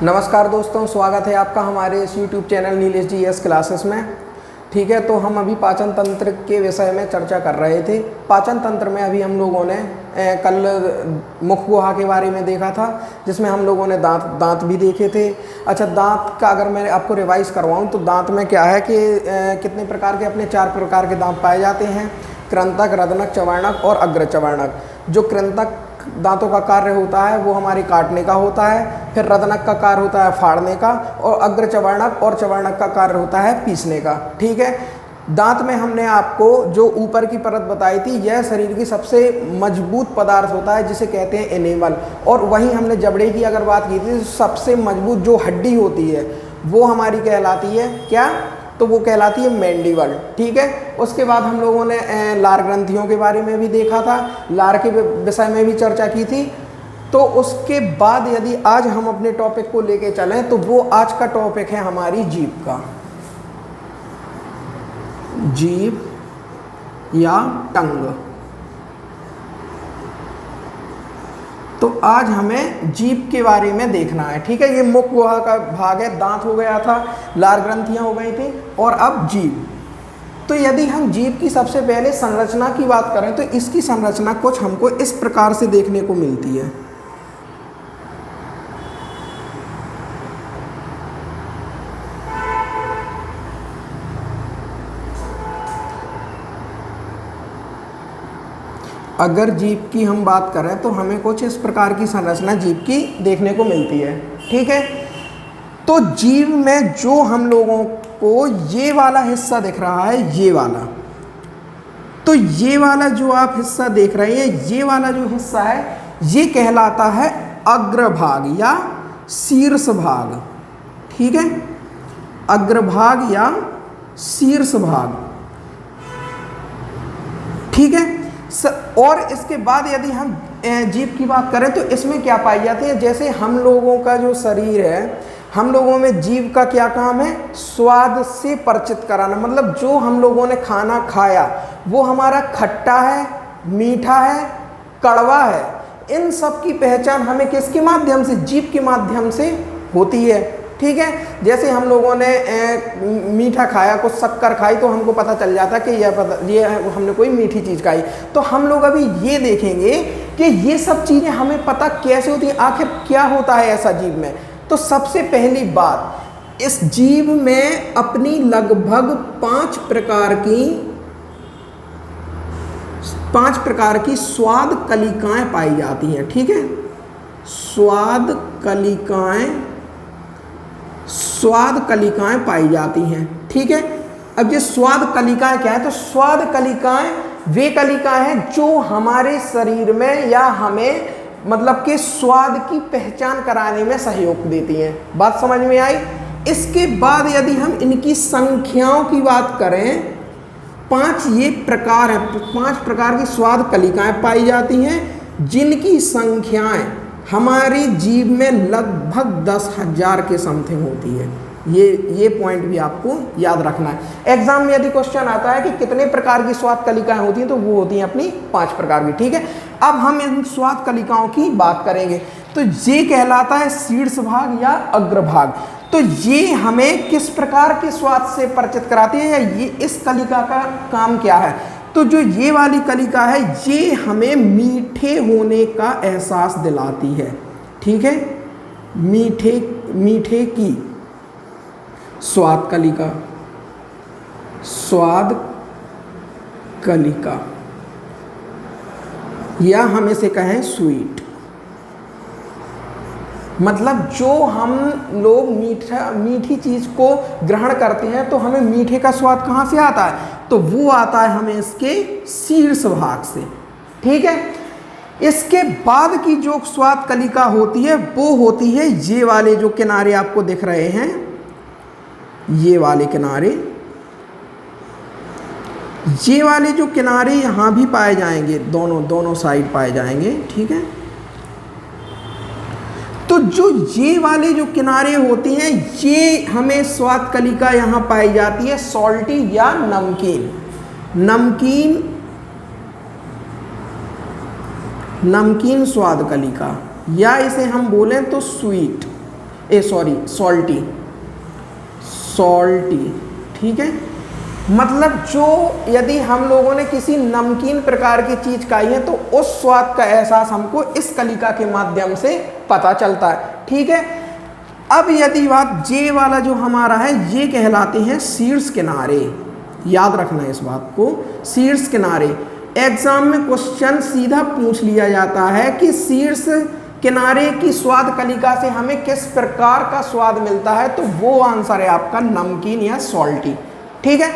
नमस्कार दोस्तों, स्वागत है आपका हमारे इस YouTube channel Nilesh G S classes में। ठीक है, तो हम अभी पाचन तंत्र के विषय में चर्चा कर रहे थे। पाचन तंत्र में अभी हम लोगों ने कल मुख गुहा के बारे में देखा था, जिसमें हम लोगों ने दांत भी देखे थे। अच्छा, दांत का अगर मैं आपको रिवाइज करवाऊं तो दांत में क्या है कि कितने प्रकार के, अपने 4 प्रकार के दांत पाए जाते हैं: कृंतक, रदनक, चवर्णक और अग्रचवर्णक। जो कृंतक दांतों का कार्य होता है वो हमारे काटने का होता है, फिर रदनक का कार्य होता है फाड़ने का, और अग्रचवर्णक और चवर्णक का कार्य होता है पीसने का। ठीक है, दांत में हमने आपको जो ऊपर की परत बताई थी, यह शरीर की सबसे मजबूत पदार्थ होता है जिसे कहते हैं एनेमल। और वहीं हमने जबड़े की अगर बात की थी तो सबसे मजबूत जो हड्डी होती है वो हमारी कहलाती है क्या? तो वो कहलाती है मैंडिबल। ठीक है, उसके बाद हम लोगों ने लार ग्रंथियों के बारे में भी देखा था, लार के विषय में भी चर्चा की थी। तो उसके बाद यदि आज हम अपने टॉपिक को लेके चलें तो वो आज का टॉपिक है हमारी जीभ का, जीभ या टंग। तो आज हमें जीभ के बारे में देखना है। ठीक है, ये मुख गुहा का भाग है, दांत हो गया था, लार ग्रंथियां हो गई थी, और अब जीभ। तो यदि हम जीभ की सबसे पहले संरचना की बात करें तो इसकी संरचना कुछ हमको इस प्रकार से देखने को मिलती है। अगर जीभ की हम बात करें तो हमें कुछ इस प्रकार की संरचना जीभ की देखने को मिलती है। ठीक है, तो जीभ में जो हम लोगों को ये वाला हिस्सा दिख रहा है, ये वाला, तो ये वाला जो आप हिस्सा देख रहे हैं, ये वाला जो हिस्सा है ये कहलाता है अग्रभाग या शीर्ष भाग। ठीक है, अग्रभाग या शीर्ष भाग। ठीक है, और इसके बाद यदि हम जीभ की बात करें तो इसमें क्या पाई जाती है? जैसे हम लोगों का जो शरीर है, हम लोगों में जीभ का क्या काम है? स्वाद से परिचित कराना। मतलब जो हम लोगों ने खाना खाया वो हमारा खट्टा है, मीठा है, कड़वा है, इन सब की पहचान हमें किसके माध्यम से? जीभ के माध्यम से होती है। ठीक है, जैसे हम लोगों ने मीठा खाया, कुछ शक्कर खाई, तो हमको पता चल जाता कि ये हमने कोई मीठी चीज़ खाई। तो हम लोग अभी ये देखेंगे कि ये सब चीज़ें हमें पता कैसे होती हैं, आखिर क्या होता है ऐसा जीभ में। तो सबसे पहली बात, इस जीभ में अपनी लगभग 5 प्रकार की स्वाद कलिकाएं पाई जाती हैं। ठीक है, स्वाद कलिकाएं पाई जाती हैं। ठीक है, अब ये स्वाद कलिकाएं क्या है? तो स्वाद कलिकाएं वे कलिकाएं हैं जो हमारे शरीर में या हमें मतलब कि स्वाद की पहचान कराने में सहयोग देती हैं। बात समझ में आई? इसके बाद यदि हम इनकी संख्याओं की बात करें, 5 ये प्रकार हैं, 5 प्रकार की स्वाद कलिकाएं पाई जाती हैं जिनकी संख्याएं हमारी जीभ में लगभग 10,000 के समथिंग होती है। ये पॉइंट भी आपको याद रखना है। एग्जाम में यदि क्वेश्चन आता है कि कितने प्रकार की स्वाद कलिकाएं होती हैं, तो वो होती हैं अपनी 5 प्रकार की। ठीक है, अब हम इन स्वाद कलिकाओं की बात करेंगे। तो ये कहलाता है शीर्ष भाग या अग्रभाग। तो ये हमें किस प्रकार के स्वाद से परिचित कराती है, या ये इस कलिका का काम क्या है? तो जो ये वाली कलिका है ये हमें मीठे होने का एहसास दिलाती है। ठीक है, मीठे की स्वाद कलिका या हम इसे कहें स्वीट। मतलब जो हम लोग मीठी चीज़ को ग्रहण करते हैं तो हमें मीठे का स्वाद कहाँ से आता है? तो वो आता है हमें इसके शीर्ष भाग से। ठीक है, इसके बाद की जो स्वाद कलिका होती है वो होती है ये वाले जो किनारे आपको दिख रहे हैं, ये वाले किनारे, ये वाले जो किनारे यहाँ भी पाए जाएंगे, दोनों साइड पाए जाएंगे। ठीक है, तो जो ये वाले जो किनारे होती हैं ये हमें स्वाद कलिका यहाँ पाई जाती है सॉल्टी या नमकीन स्वाद कलिका, या इसे हम बोलें तो स्वीट। सॉल्टी, सॉल्टी, ठीक है। मतलब जो यदि हम लोगों ने किसी नमकीन प्रकार की चीज खाई है तो उस स्वाद का एहसास हमको इस कलिका के माध्यम से पता चलता है, ठीक है। अब यदि बात जे वाला जो हमारा है, ये कहलाते हैं शीर्ष किनारे। याद रखना है इस बात को, शीर्ष किनारे। एग्जाम में क्वेश्चन सीधा पूछ लिया जाता है कि शीर्ष किनारे की स्वाद कलिका से हमें किस प्रकार का स्वाद मिलता है, तो वो आंसर है आपका नमकीन या सॉल्टी, ठीक है।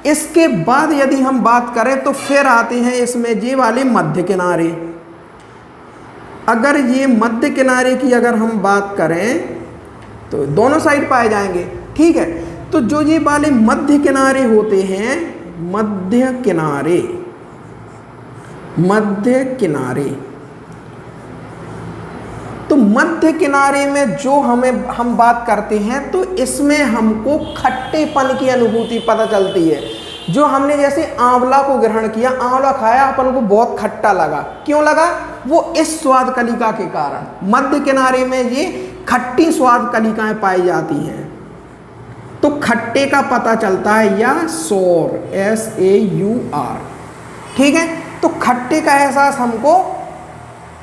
इसके बाद यदि हम बात करें तो फिर आते हैं इसमें ये वाले मध्य किनारे। अगर ये मध्य किनारे की अगर हम बात करें तो दोनों साइड पाए जाएंगे, ठीक है। तो जो ये वाले मध्य किनारे होते हैं, मध्य किनारे, मध्य किनारे, तो मध्य किनारे में जो हम बात करते हैं तो इसमें हमको खट्टेपन की अनुभूति पता चलती है। जो हमने जैसे आंवला को ग्रहण किया, आंवला खाया, अपन को बहुत खट्टा लगा, क्यों लगा? वो इस स्वाद कलिका के कारण। मध्य किनारे में ये खट्टी स्वाद कलिकाएं पाई जाती हैं, तो खट्टे का पता चलता है, या सौर, SAUR, ठीक है। तो खट्टे का एहसास हमको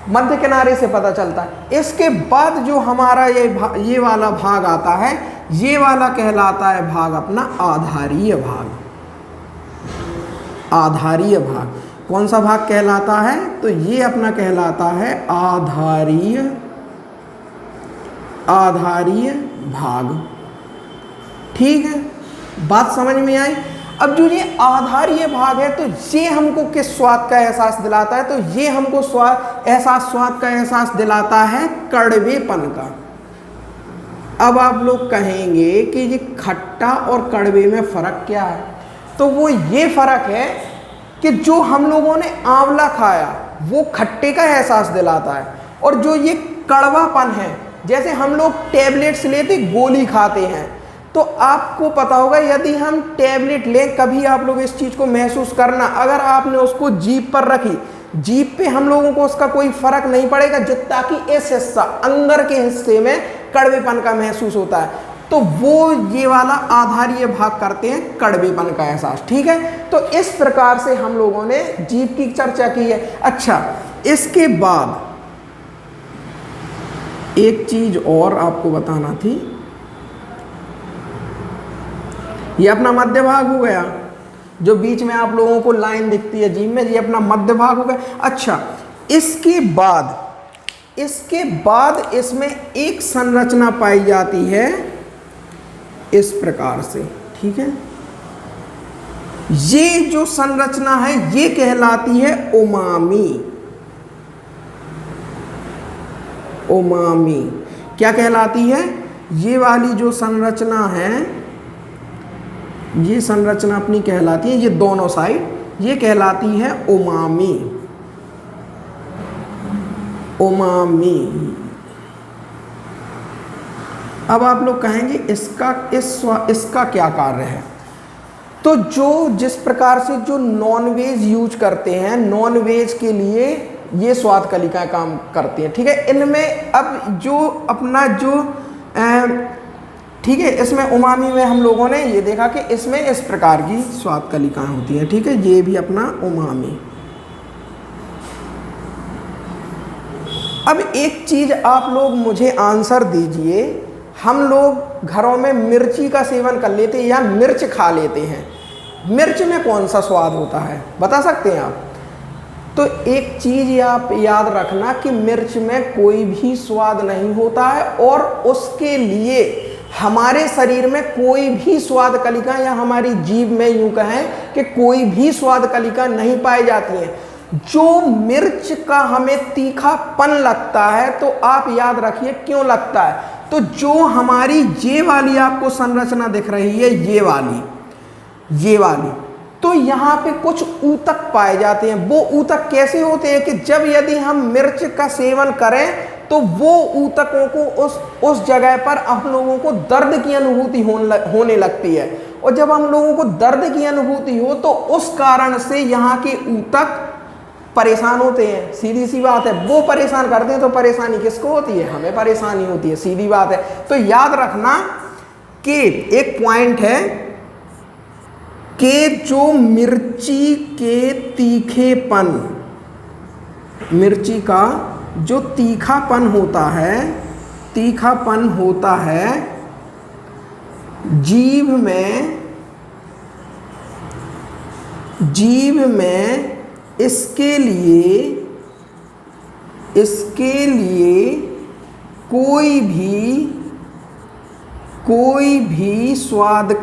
मध्य किनारे से पता चलता है। इसके बाद जो हमारा ये वाला भाग आता है, ये वाला कहलाता है भाग अपना आधारीय भाग। आधारीय भाग कौन सा भाग कहलाता है? तो ये अपना कहलाता है आधारीय भाग, ठीक है। बात समझ में आई? अब जो ये आधारीय भाग है तो ये हमको किस स्वाद का एहसास दिलाता है? तो ये हमको स्वाद का एहसास दिलाता है कड़वेपन का। अब आप लोग कहेंगे कि ये खट्टा और कड़वे में फ़र्क क्या है? तो वो ये फ़र्क है कि जो हम लोगों ने आंवला खाया वो खट्टे का एहसास दिलाता है, और जो ये कड़वापन है, जैसे हम लोग टैबलेट्स लेते, गोली खाते हैं, तो आपको पता होगा यदि हम टैबलेट लें, कभी आप लोग इस चीज़ को महसूस करना, अगर आपने उसको जीभ पर रखी, जीभ पे हम लोगों को उसका कोई फर्क नहीं पड़ेगा, जो ताकि इस हिस्सा अंदर के हिस्से में कड़वेपन का महसूस होता है, तो वो ये वाला आधारीय भाग करते हैं कड़वेपन का एहसास, ठीक है। तो इस प्रकार से हम लोगों ने जीभ की चर्चा की है। अच्छा, इसके बाद एक चीज और आपको बताना थी, ये अपना मध्य भाग हो गया, जो बीच में आप लोगों को लाइन दिखती है जीभ में, ये अपना मध्य भाग हो गया। अच्छा, इसके बाद इसमें एक संरचना पाई जाती है इस प्रकार से, ठीक है। ये जो संरचना है ये कहलाती है उमामी। उमामी क्या कहलाती है? ये वाली जो संरचना है, ये संरचना अपनी कहलाती है, ये दोनों साइड, ये कहलाती है उमामी। उमामी। अब आप लोग कहेंगे इसका क्या कार्य है? तो जिस प्रकार से जो नॉनवेज यूज करते हैं, नॉनवेज के लिए ये स्वाद कलिकाएं काम करती हैं, ठीक है। इनमें अब जो अपना जो ठीक है, इसमें उमामी में हम लोगों ने ये देखा कि इसमें इस प्रकार की स्वाद कलिकाएं होती हैं, ठीक है। ये भी अपना उमामी। अब एक चीज आप लोग मुझे आंसर दीजिए, हम लोग घरों में मिर्ची का सेवन कर लेते हैं या मिर्च खा लेते हैं, मिर्च में कौन सा स्वाद होता है, बता सकते हैं आप? तो एक चीज आप याद रखना कि मिर्च में कोई भी स्वाद नहीं होता है, और उसके लिए हमारे शरीर में कोई भी स्वाद कलिका, या हमारी जीभ में यूं कहें कि कोई भी स्वाद कलिका नहीं पाई जाती है। जो मिर्च का हमें तीखापन लगता है, तो आप याद रखिए क्यों लगता है, तो जो हमारी ये वाली आपको संरचना दिख रही है, ये वाली, तो यहाँ पे कुछ ऊतक पाए जाते हैं। वो ऊतक कैसे होते हैं कि जब यदि हम मिर्च का सेवन करें तो वो ऊतकों को उस जगह पर हम लोगों को दर्द की अनुभूति होने लगती है, और जब हम लोगों को दर्द की अनुभूति हो तो उस कारण से यहाँ के ऊतक परेशान होते हैं, सीधी सी बात है। वो परेशान करते हैं तो परेशानी किसको होती है? हमें परेशानी होती है, सीधी बात है। तो याद रखना कि एक पॉइंट है कि जो मिर्ची के तीखेपन, मिर्ची का जो तीखापन होता है जीभ में इसके लिए कोई भी स्वाद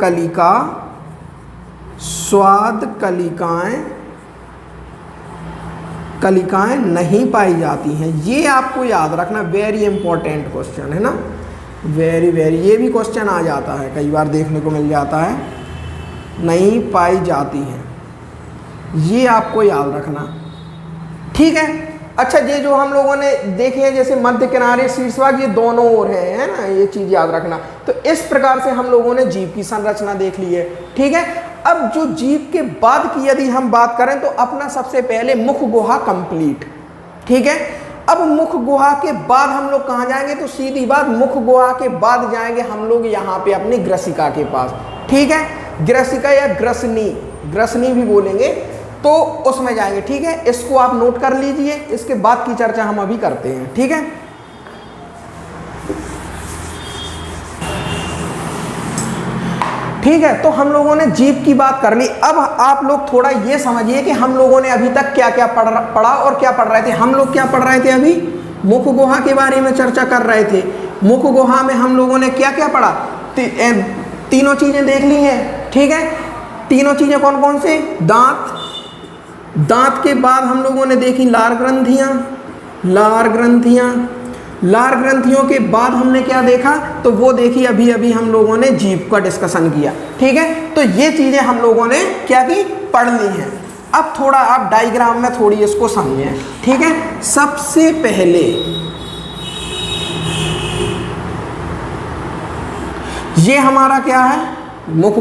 कलिकाएं नहीं पाई जाती हैं। ये आपको याद रखना, वेरी इंपॉर्टेंट क्वेश्चन है ना, वेरी ये भी क्वेश्चन आ जाता है, कई बार देखने को मिल जाता है, नहीं पाई जाती हैं, ये आपको याद रखना, ठीक है। अच्छा, ये जो हम लोगों ने देखे हैं जैसे मध्य किनारे शीर्षभाग, ये दोनों ओर है ना, ये चीज याद रखना। तो इस प्रकार से हम लोगों ने जीभ की संरचना देख ली है, ठीक है। अब जो जीभ के बाद की यदि हम बात करें तो अपना सबसे पहले मुख गुहा कंप्लीट, ठीक है। अब मुख गुहा के बाद हम लोग कहाँ जाएंगे? तो सीधी बात, मुख गुहा के बाद जाएंगे हम लोग यहाँ पे अपनी ग्रसिका के पास, ठीक है। ग्रसिका या ग्रसनी भी बोलेंगे, तो उसमें जाएंगे, ठीक है। इसको आप नोट कर लीजिए, इसके बाद की चर्चा हम अभी करते हैं, ठीक है। ठीक है, तो हम लोगों ने जीभ की बात कर ली। अब आप लोग थोड़ा ये समझिए कि हम लोगों ने अभी तक क्या क्या पढ़ा और क्या पढ़ रहे थे। हम लोग क्या पढ़ रहे थे? अभी मुख गुहा के बारे में चर्चा कर रहे थे। मुख गुहा में हम लोगों ने क्या क्या पढ़ा? तीनों चीजें देख ली हैं, ठीक है। तीनों चीजें कौन कौन से? दांत के बाद हम लोगों ने देखी लार ग्रंथियों के बाद हमने क्या देखा? तो वो देखी अभी हम लोगों ने जीभ का डिस्कशन किया, ठीक है। तो ये चीजें हम लोगों ने क्या की? पढ़ ली हैं। अब थोड़ा आप डायग्राम में थोड़ी इसको समझें, ठीक है। सबसे पहले ये हमारा क्या है? मुख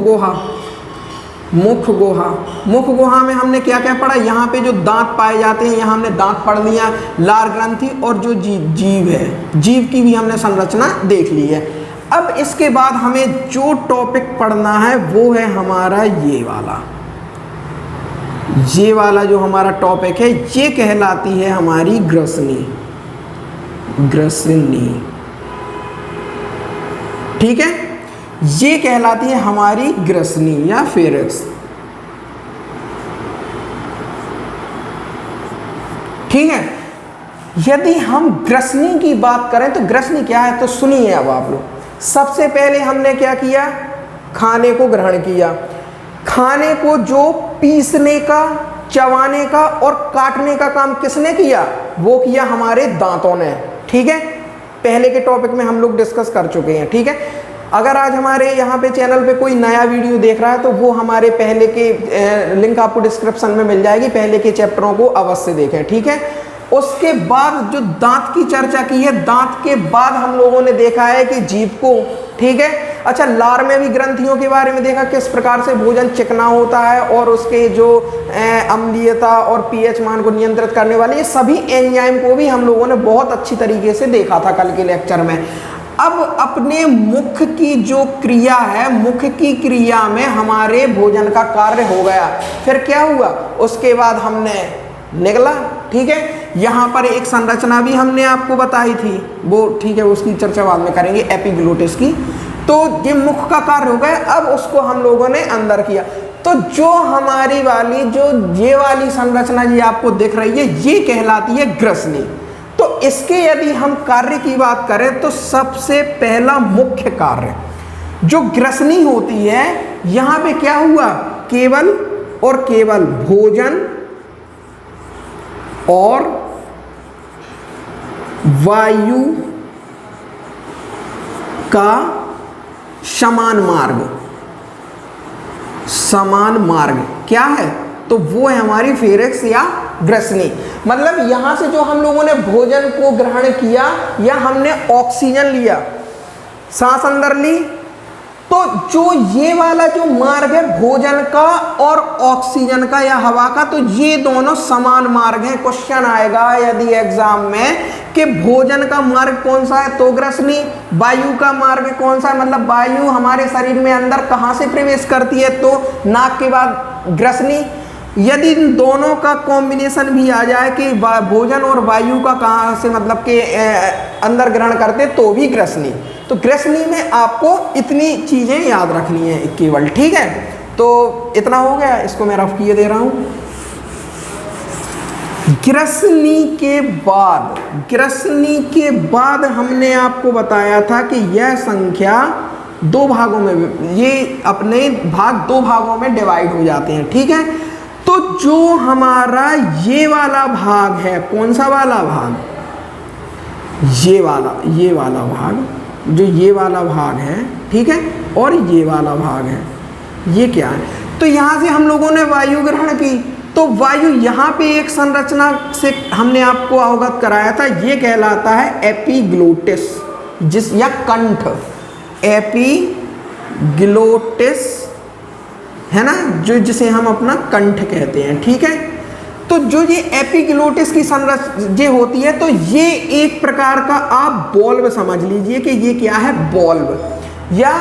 गुहा में हमने क्या क्या पढ़ा? यहाँ पे जो दांत पाए जाते हैं, यहाँ हमने दांत पढ़ लिया, लार ग्रंथि और जो जीभ है, जीभ की भी हमने संरचना देख ली है। अब इसके बाद हमें जो टॉपिक पढ़ना है वो है हमारा ये वाला जो हमारा टॉपिक है, ये कहलाती है हमारी ग्रसनी, ठीक है। ये कहलाती है हमारी ग्रसनी या फेरेक्स, ठीक है। यदि हम ग्रसनी की बात करें तो ग्रसनी क्या है? तो सुनिए अब आप लोग। सबसे पहले हमने क्या किया? खाने को ग्रहण किया। खाने को जो पीसने का, चबाने का और काटने का काम किसने किया? वो किया हमारे दांतों ने, ठीक है। पहले के टॉपिक में हम लोग डिस्कस कर चुके हैं, ठीक है। अगर आज हमारे यहाँ पे चैनल पे कोई नया वीडियो देख रहा है तो वो हमारे पहले के लिंक आपको डिस्क्रिप्शन में मिल जाएगी, पहले के चैप्टरों को अवश्य देखें, ठीक है। उसके बाद जो दांत की चर्चा की है, दांत के बाद हम लोगों ने देखा है कि जीभ को, ठीक है। अच्छा, लार में भी ग्रंथियों के बारे में देखा, किस प्रकार से भोजन चिकना होता है और उसके जो अम्लीयता और पीएच मान को नियंत्रित करने वाले ये सभी एंजाइम को भी हम लोगों ने बहुत अच्छी तरीके से देखा था कल के लेक्चर में। अब अपने मुख की जो क्रिया है, मुख की क्रिया में हमारे भोजन का कार्य हो गया। फिर क्या हुआ? उसके बाद हमने निगला, ठीक है। यहाँ पर एक संरचना भी हमने आपको बताई थी, वो ठीक है, उसकी चर्चा बाद में करेंगे, एपिग्लोटिस की। तो ये मुख का कार्य हो गया, अब उसको हम लोगों ने अंदर किया। तो जो हमारी वाली जो ये वाली संरचना ये आपको दिख रही है, ये कहलाती है ग्रसनी। तो इसके यदि हम कार्य की बात करें तो सबसे पहला मुख्य कार्य जो ग्रसनी होती है, यहाँ पे क्या हुआ? केवल और केवल भोजन और वायु का समान मार्ग क्या है? तो वो है हमारी फेरेक्स या ग्रसनी। मतलब यहां से जो हम लोगों ने भोजन को ग्रहण किया या हमने ऑक्सीजन लिया, सांस अंदर ली, तो जो ये वाला जो मार्ग है भोजन का और ऑक्सीजन का या हवा का, तो ये दोनों समान मार्ग हैं। क्वेश्चन आएगा यदि एग्जाम में कि भोजन का मार्ग कौन सा है, तो ग्रसनी। वायु का मार्ग कौन सा है, मतलब वायु हमारे शरीर में अंदर कहाँ से प्रवेश करती है, तो नाक के बाद ग्रसनी। यदि इन दोनों का कॉम्बिनेशन भी आ जाए कि भोजन और वायु का कहाँ से मतलब कि अंदर ग्रहण करते, तो भी ग्रसनी। तो ग्रसनी में आपको इतनी चीज़ें याद रखनी है केवल, ठीक है। तो इतना हो गया, इसको मैं रफ किए दे रहा हूँ। ग्रसनी के बाद हमने आपको बताया था कि यह संख्या दो भागों में, ये अपने भाग दो भागों में डिवाइड हो जाते हैं, ठीक है। तो जो हमारा ये वाला भाग है, कौन सा वाला भाग, ये वाला भाग, जो ये वाला भाग है, ठीक है, और ये वाला भाग है, ये क्या है, तो यहाँ से हम लोगों ने वायु ग्रहण की। तो वायु यहाँ पे एक संरचना से हमने आपको अवगत कराया था, ये कहलाता है एपिग्लोटिस, जिस या कंठ, एपिग्लोटिस है ना, जो जिसे हम अपना कंठ कहते हैं, ठीक है। तो जो ये एपिग्लोटिस की संरचना होती है, तो ये एक प्रकार का आप बॉल्ब समझ लीजिए कि ये क्या है, बॉल्ब, या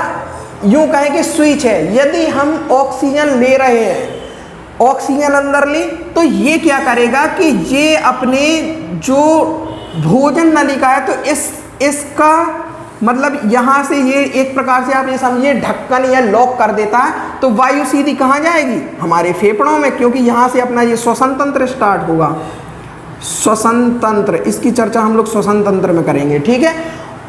यूं कहें कि स्विच है। यदि हम ऑक्सीजन ले रहे हैं, ऑक्सीजन अंदर ली, तो ये क्या करेगा कि ये अपने जो भोजन नलिका है, तो इसका मतलब यहाँ से ये एक प्रकार से आप ये समझिए ढक्कन या लॉक कर देता है। तो वायु सीधी कहाँ जाएगी, हमारे फेफड़ों में, क्योंकि यहाँ से अपना ये श्वसन तंत्र स्टार्ट होगा। श्वसन तंत्र, इसकी चर्चा हम लोग श्वसन तंत्र में करेंगे, ठीक है।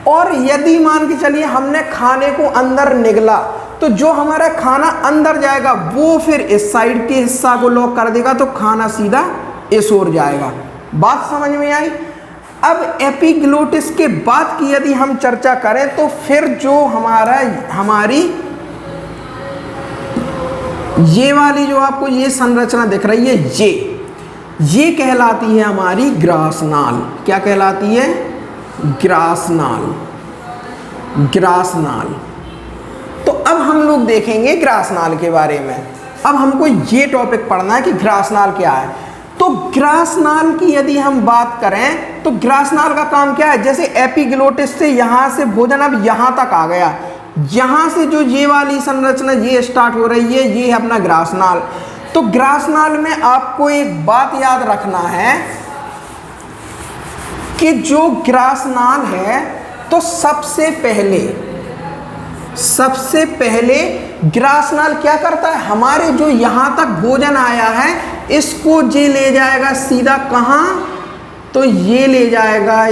और यदि मान के चलिए हमने खाने को अंदर निगला, तो जो हमारा खाना अंदर जाएगा वो फिर इस साइड के हिस्सा को लॉक कर देगा, तो खाना सीधा इस ओर जाएगा। बात समझ में आई। अब एपिग्लोटिस के बाद की यदि हम चर्चा करें, तो फिर जो हमारी ये वाली जो आपको ये संरचना दिख रही है, ये कहलाती है हमारी ग्रासनाल। क्या कहलाती है, ग्रासनाल। तो अब हम लोग देखेंगे ग्रासनाल के बारे में। अब हमको ये टॉपिक पढ़ना है कि ग्रासनाल क्या है। तो ग्रासनाल की यदि हम बात करें, तो ग्रासनाल का काम क्या है, जैसे एपिग्लोटिस से यहाँ से भोजन अब यहाँ तक आ गया, यहाँ से जो ये वाली संरचना ये स्टार्ट हो रही है, ये है अपना ग्रासनाल। तो ग्रासनाल में आपको एक बात याद रखना है कि जो ग्रासनाल है, तो सबसे पहले ग्रासनाल क्या करता है, हमारे जो यहाँ तक भोजन आया है, इसको ये ले जाएगा सीधा कहाँ, तो ये ले जाएगा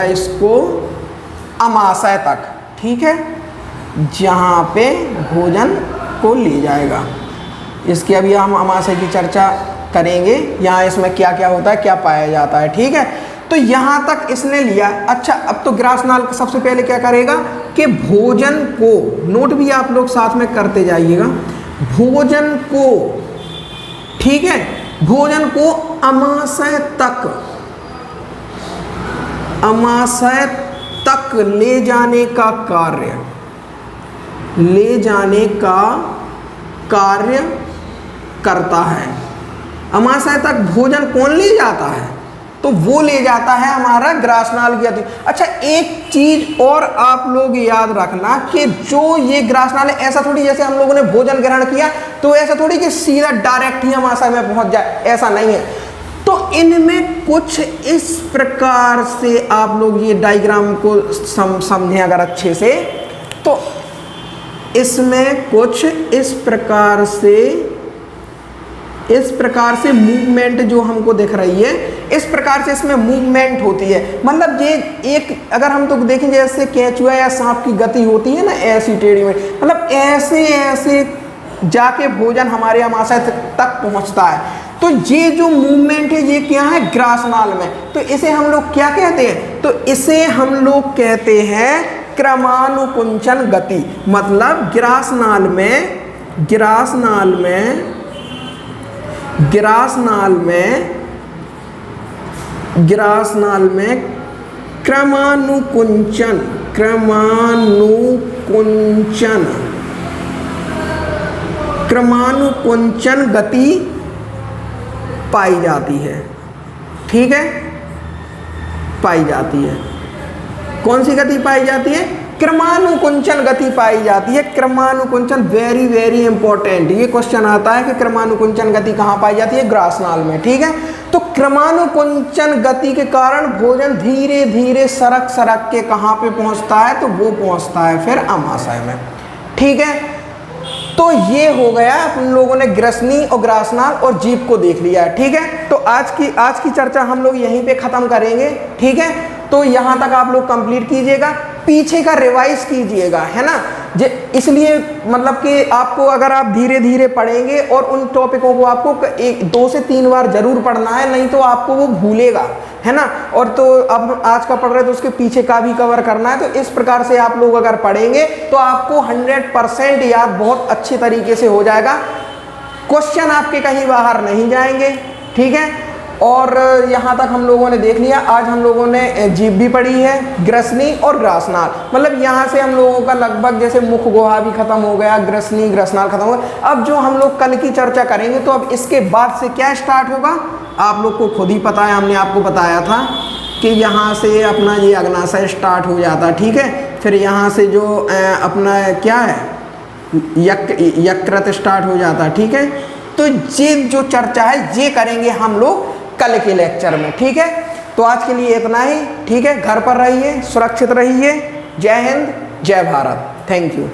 इसको अमाशय तक, ठीक है, जहाँ पे भोजन को ले जाएगा। इसकी अभी हम अमाशय की चर्चा करेंगे, यहाँ इसमें क्या क्या होता है, क्या पाया जाता है, ठीक है। तो यहाँ तक इसने लिया। अच्छा, अब तो ग्रासनाल सबसे पहले क्या करेगा कि भोजन को, नोट भी आप लोग साथ में करते जाइएगा, भोजन को, ठीक है, भोजन को अमाशय तक ले जाने का कार्य करता है। अमाशय तक भोजन कौन ले जाता है, तो वो ले जाता है हमारा ग्रासनाल की। अच्छा, एक चीज और आप लोग याद रखना कि जो ये ग्रासनाल है, ऐसा थोड़ी जैसे हम लोगों ने भोजन ग्रहण किया तो ऐसा थोड़ी कि सीधा डायरेक्ट ही अमाशय में पहुंच जाए, ऐसा नहीं है। तो इनमें कुछ इस प्रकार से आप लोग ये डायग्राम को समझें अगर अच्छे से, तो इसमें कुछ इस प्रकार से मूवमेंट जो हमको दिख रही है, इस प्रकार से इसमें मूवमेंट होती है। मतलब ये एक, अगर हम तो देखें जैसे केंचुआ या सांप की गति होती है ना, ऐसी टेढ़ी में, मतलब ऐसे जाके भोजन हमारे अमाशय तक पहुंचता है। तो ये जो मूवमेंट है, ये क्या है, ग्रासनाल में। तो इसे हम लोग क्या कहते हैं, तो इसे हम लोग कहते हैं क्रमानुकुंचन गति। मतलब ग्रासनाल में क्रमानुकुंचन क्रमानुकुंचन, क्रमानुकुंचन गति पाई जाती है। ठीक है, पाई जाती है। कौन सी गति पाई जाती है? क्रमानुकुंचन गति पाई जाती है। क्रमानुकुंचन वेरी वेरी इंपॉर्टेंट, ये क्वेश्चन आता है कि क्रमानुकुंचन गति कहाँ पाई जाती है? ग्रासनाल में। ठीक है, तो क्रमानुकुंचन गति के कारण भोजन धीरे धीरे सरक सरक के कहाँ पे पहुँचता है? तो वो पहुँचता है फिर अमाशय में। ठीक है, तो ये हो गया, अपन लोगों ने ग्रसनी और ग्रासनाल और जीभ को देख लिया है। ठीक है, तो आज की चर्चा हम लोग यहीं पे ख़त्म करेंगे। ठीक है, तो यहाँ तक आप लोग कंप्लीट कीजिएगा, पीछे का रिवाइज कीजिएगा, है ना। इसलिए मतलब कि आपको अगर आप धीरे धीरे पढ़ेंगे और उन टॉपिकों को आपको 2 से 3 बार जरूर पढ़ना है, नहीं तो आपको वो भूलेगा, है ना। और तो अब आज का पढ़ रहे तो उसके पीछे का भी कवर करना है। तो इस प्रकार से आप लोग अगर पढ़ेंगे तो आपको 100% याद बहुत अच्छे तरीके से हो जाएगा। क्वेश्चन आपके कहीं बाहर नहीं जाएंगे। ठीक है, और यहाँ तक हम लोगों ने देख लिया। आज हम लोगों ने जीभ भी पढ़ी है, ग्रसनी और ग्रासनाल, मतलब यहाँ से हम लोगों का लगभग जैसे मुख गुहा भी खत्म हो गया, ग्रसनी ग्रासनाल खत्म हो गया। अब जो हम लोग कल की चर्चा करेंगे, तो अब इसके बाद से क्या स्टार्ट होगा आप लोग को खुद ही पता है। हमने आपको बताया था कि यहाँ से अपना ये अग्नाशय स्टार्ट हो जाता है। ठीक है, फिर यहाँ से जो अपना क्या है यकृत स्टार्ट हो जाता है। ठीक है, तो ये जो चर्चा है ये करेंगे हम लोग कल के लेक्चर में। ठीक है, तो आज के लिए इतना ही। ठीक है, घर पर रहिए, सुरक्षित रहिए। जय हिंद, जय भारत। Thank you.